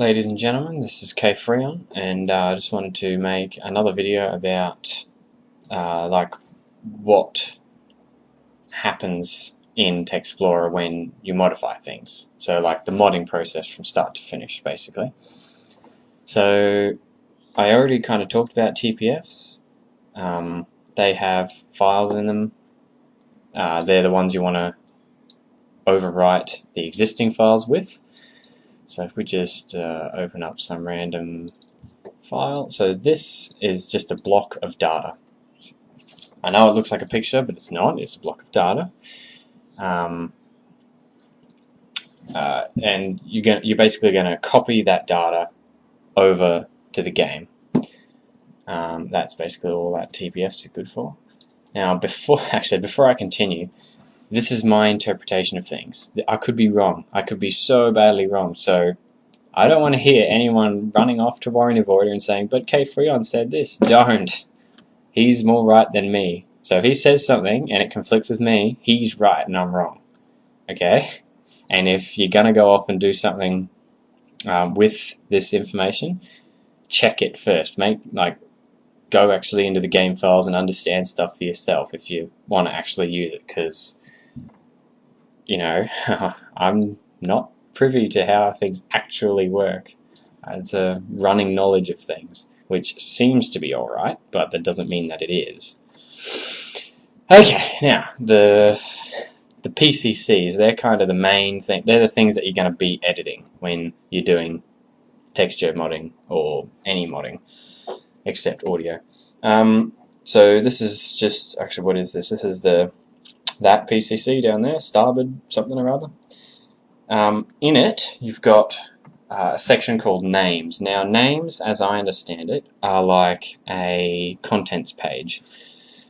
Ladies and gentlemen, this is K Freon, and I just wanted to make another video about like what happens in TextExplorer when you modify things. So like the modding process from start to finish, basically. So I already kind of talked about TPFs. They have files in them. They're the ones you want to overwrite the existing files with. So if we just open up some random file, so this is just a block of data. I know it looks like a picture, but it's not. It's a block of data, and you're basically going to copy that data over to the game. That's basically all that TPFs are good for. Now, before I continue, this is my interpretation of things. I could be wrong. I could be so badly wrong. So I don't want to hear anyone running off to Warren Avoider and saying, but K Freon said this. Don't. He's more right than me. So if he says something and it conflicts with me, he's right and I'm wrong. Okay? And if you're going to go off and do something with this information, check it first. Go actually into the game files and understand stuff for yourself if you want to actually use it, because you know, I'm not privy to how things actually work. It's a running knowledge of things, which seems to be alright, but that doesn't mean that it is. Okay, now, the PCCs, they're kind of the main thing. They're the things that you're going to be editing when you're doing texture modding or any modding, except audio. So this is just, actually what is this? This is that PCC down there, starboard something or other. In it, you've got a section called names. Now, names, as I understand it, are like a contents page.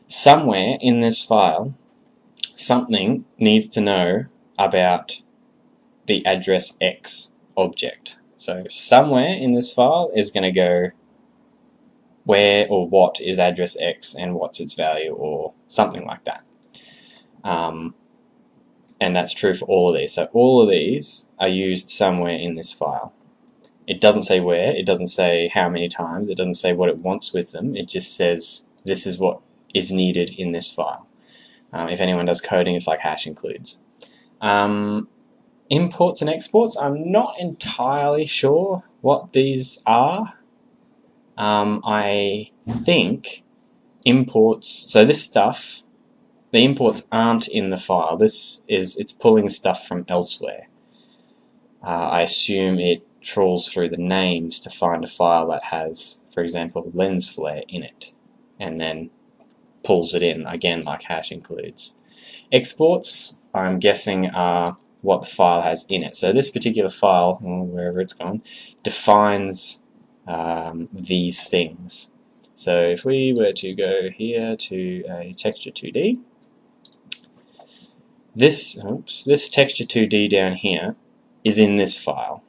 Somewhere in this file, something needs to know about the address X object. So somewhere in this file is going to go where or what is address X and what's its value, or something like that. And that's true for all of these. So all of these are used somewhere in this file. It doesn't say where, it doesn't say how many times, it doesn't say what it wants with them, it just says this is what is needed in this file. If anyone does coding, it's like hash includes. Imports and exports, I'm not entirely sure what these are. I think imports, so this stuff, the imports aren't in the file. It's pulling stuff from elsewhere. I assume it trawls through the names to find a file that has, for example, lens flare in it, and then pulls it in, again like hash includes. Exports, I'm guessing, are what the file has in it. So this particular file, or wherever it's gone, defines these things. So if we were to go here to a texture 2D, this texture 2D down here is in this file.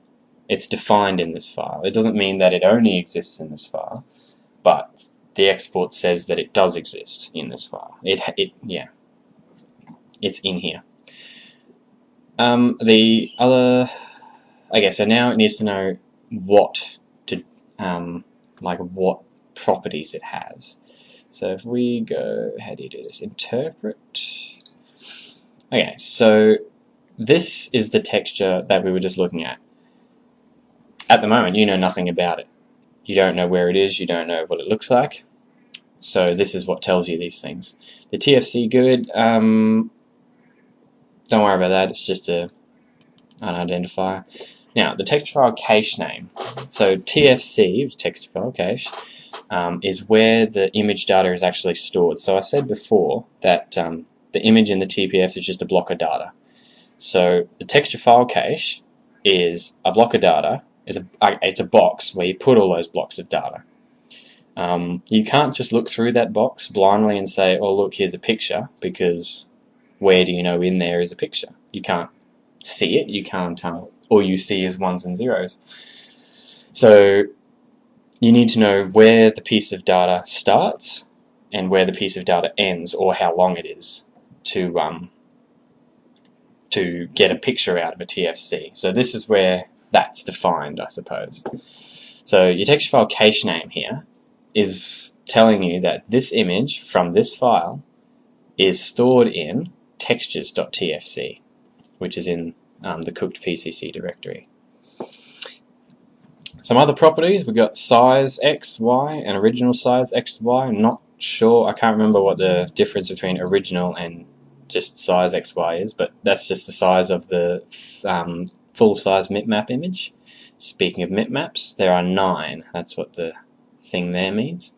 It's defined in this file. It doesn't mean that it only exists in this file, but the export says that it does exist in this file. Yeah, it's in here. The other, okay, so now it needs to know what to, like what properties it has. So if we go, how do you do this? Interpret. Okay, so this is the texture that we were just looking at. At the moment, you know nothing about it. You don't know where it is, you don't know what it looks like. So this is what tells you these things. The TFC good, don't worry about that, it's just an identifier. Now, the texture file cache name. So TFC, texture file cache, is where the image data is actually stored. So I said before that the image in the TPF is just a block of data. So the texture file cache is a block of data. It's a box where you put all those blocks of data. You can't just look through that box blindly and say, oh look, here's a picture, because where do you know in there is a picture? You can't see it, you can't, all you see is ones and zeros. So you need to know where the piece of data starts and where the piece of data ends, or how long it is, to get a picture out of a TFC. So this is where that's defined, I suppose. So your texture file cache name here is telling you that this image from this file is stored in textures.tfc, which is in the cooked PCC directory. Some other properties, we've got size x, y, and original size x, y. I'm not sure, I can't remember what the difference between original and just size x, y is, but that's just the size of the full-size mipmap image. Speaking of mipmaps, there are 9. That's what the thing there means.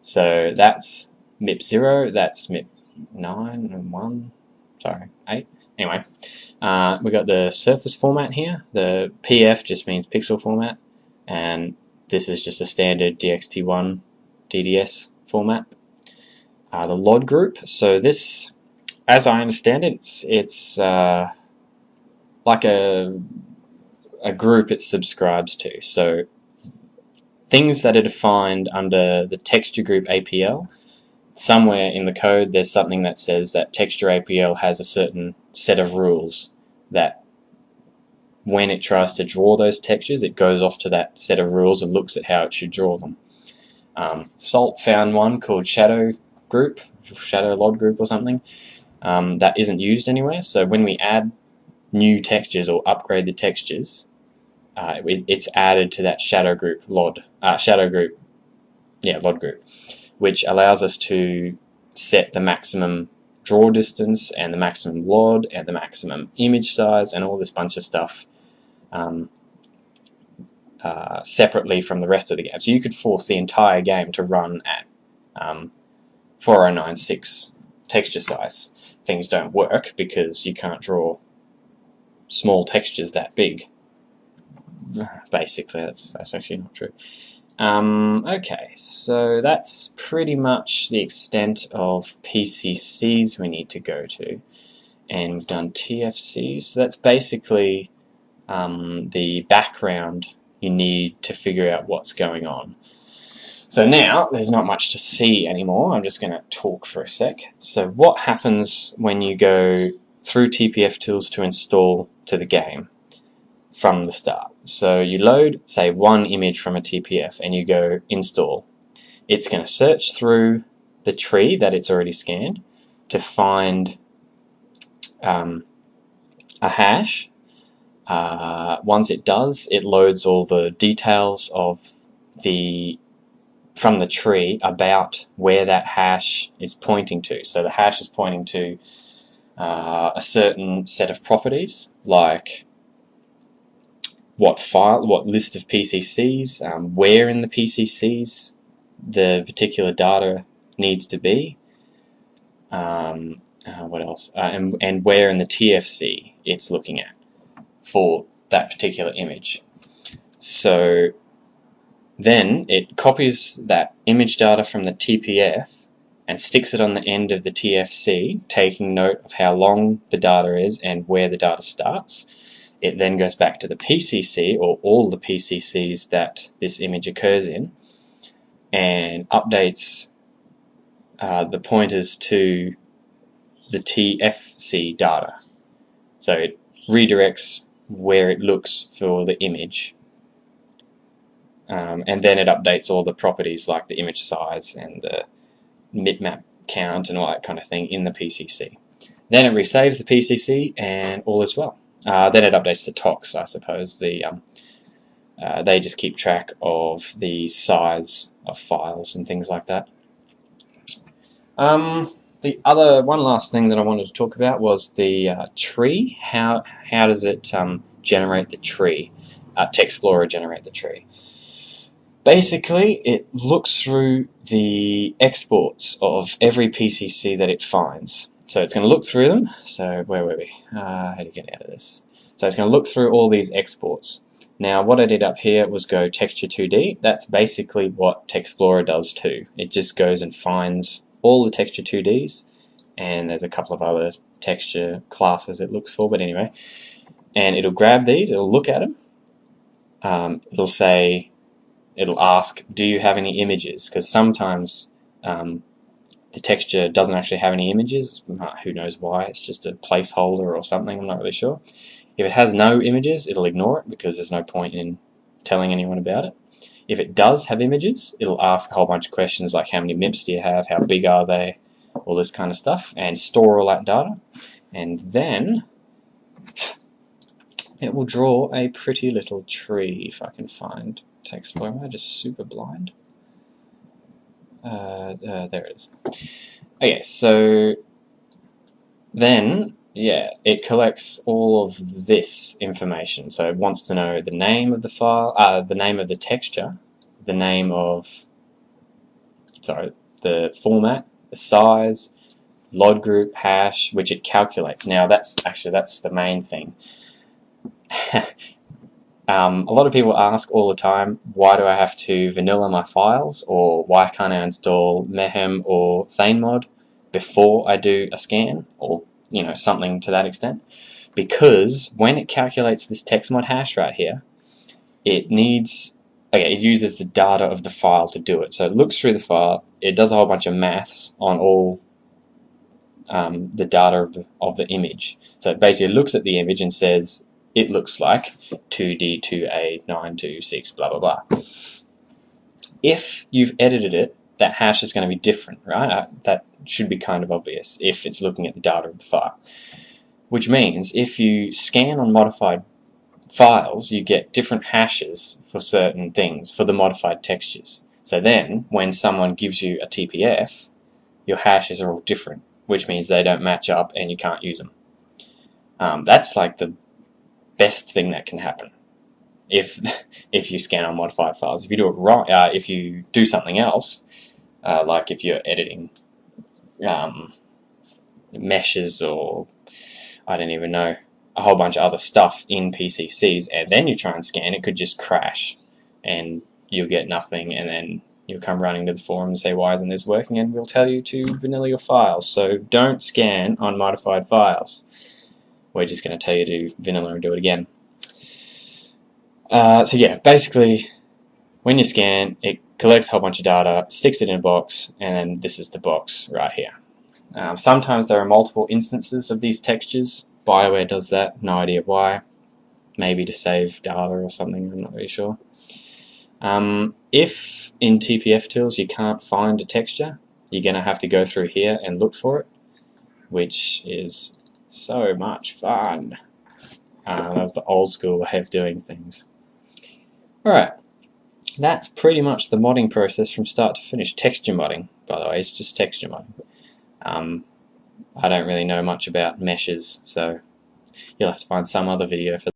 So that's mip0, that's mip9 and 1, sorry, 8. Anyway, we've got the surface format here. The PF just means pixel format, and this is just a standard DXT1 DDS format. The LOD group, so this, as I understand it, it's like a group it subscribes to. So things that are defined under the texture group APL, somewhere in the code there's something that says that texture APL has a certain set of rules that when it tries to draw those textures, it goes off to that set of rules and looks at how it should draw them. Salt found one called shadow group, shadow LOD group or something, that isn't used anywhere. So when we add new textures or upgrade the textures, it's added to that shadow group LOD group, which allows us to set the maximum draw distance and the maximum LOD and the maximum image size and all this bunch of stuff separately from the rest of the game. So you could force the entire game to run at 4096 texture size. Things don't work because you can't draw small textures that big. Basically, that's actually not true. Okay, so that's pretty much the extent of PCCs we need to go to. And we've done TFCs, so that's basically the background you need to figure out what's going on. So now, there's not much to see anymore, I'm just going to talk for a sec. So what happens when you go through TPF tools to install to the game from the start? So you load, say, one image from a TPF and you go install. It's going to search through the tree that it's already scanned to find a hash. Once it does, it loads all the details of from the tree about where that hash is pointing to. So the hash is pointing to a certain set of properties, like what file, what list of PCCs, where in the PCCs the particular data needs to be, what else, and where in the TFC it's looking at for that particular image. So then it copies that image data from the TPF and sticks it on the end of the TFC, taking note of how long the data is and where the data starts. It then goes back to the PCC, or all the PCCs that this image occurs in, and updates the pointers to the TFC data. So it redirects where it looks for the image, and then it updates all the properties like the image size and the bitmap count and all that kind of thing in the PCC. Then it resaves the PCC and all is well. Then it updates the tox, I suppose. They just keep track of the size of files and things like that. The other one last thing that I wanted to talk about was the tree. How does it generate the tree? TextExplorer generate the tree. Basically, it looks through the exports of every PCC that it finds. So it's going to look through them. So where were we? How do you get out of this? So it's going to look through all these exports. Now what I did up here was go texture 2D. That's basically what TextExplorer does too. It just goes and finds all the texture 2Ds, and there's a couple of other texture classes it looks for, but anyway. And it'll grab these, it'll look at them. It'll ask, do you have any images? Because sometimes the texture doesn't actually have any images. Who knows why? It's just a placeholder or something, I'm not really sure. If it has no images, it'll ignore it because there's no point in telling anyone about it. If it does have images, it'll ask a whole bunch of questions like how many MIPS do you have, how big are they, all this kind of stuff, and store all that data. And then it will draw a pretty little tree, if I can find text flow. Am I just super blind? There it is. Okay, so then, yeah, it collects all of this information. So it wants to know the name of the file, the name of the texture, the name of, sorry, the format, the size, LOD group, hash, which it calculates. Now that's the main thing. A lot of people ask all the time, why do I have to vanilla my files, or why can't I install Mayhem or ThaneMod before I do a scan, or something to that extent? Because when it calculates this TextMod hash right here, it uses the data of the file to do it. So it looks through the file, it does a whole bunch of maths on all the data of the image. So it basically looks at the image and says, it looks like 2D2A926 blah blah blah. If you've edited it, that hash is going to be different, right? That should be kind of obvious if it's looking at the data of the file. Which means if you scan on modified files, you get different hashes for certain things, for the modified textures. So then, when someone gives you a TPF, your hashes are all different, which means they don't match up and you can't use them. That's like the best thing that can happen if you scan on modified files. If you do it wrong, if you do something else, like if you're editing meshes or I don't even know, a whole bunch of other stuff in PCCs, and then you try and scan, it could just crash and you'll get nothing, and then you'll come running to the forum and say, why isn't this working? And we'll tell you to vanilla your files. So don't scan on modified files. We're just going to tell you to vanilla and do it again. So yeah, basically, when you scan, it collects a whole bunch of data, sticks it in a box, and then this is the box right here. Sometimes there are multiple instances of these textures. BioWare does that, no idea why. Maybe to save data or something, I'm not really sure. If in TPF tools you can't find a texture, you're going to have to go through here and look for it, which is so much fun. That was the old school way of doing things. Alright, that's pretty much the modding process from start to finish. Texture modding, by the way, it's just texture modding. I don't really know much about meshes, so you'll have to find some other video for that.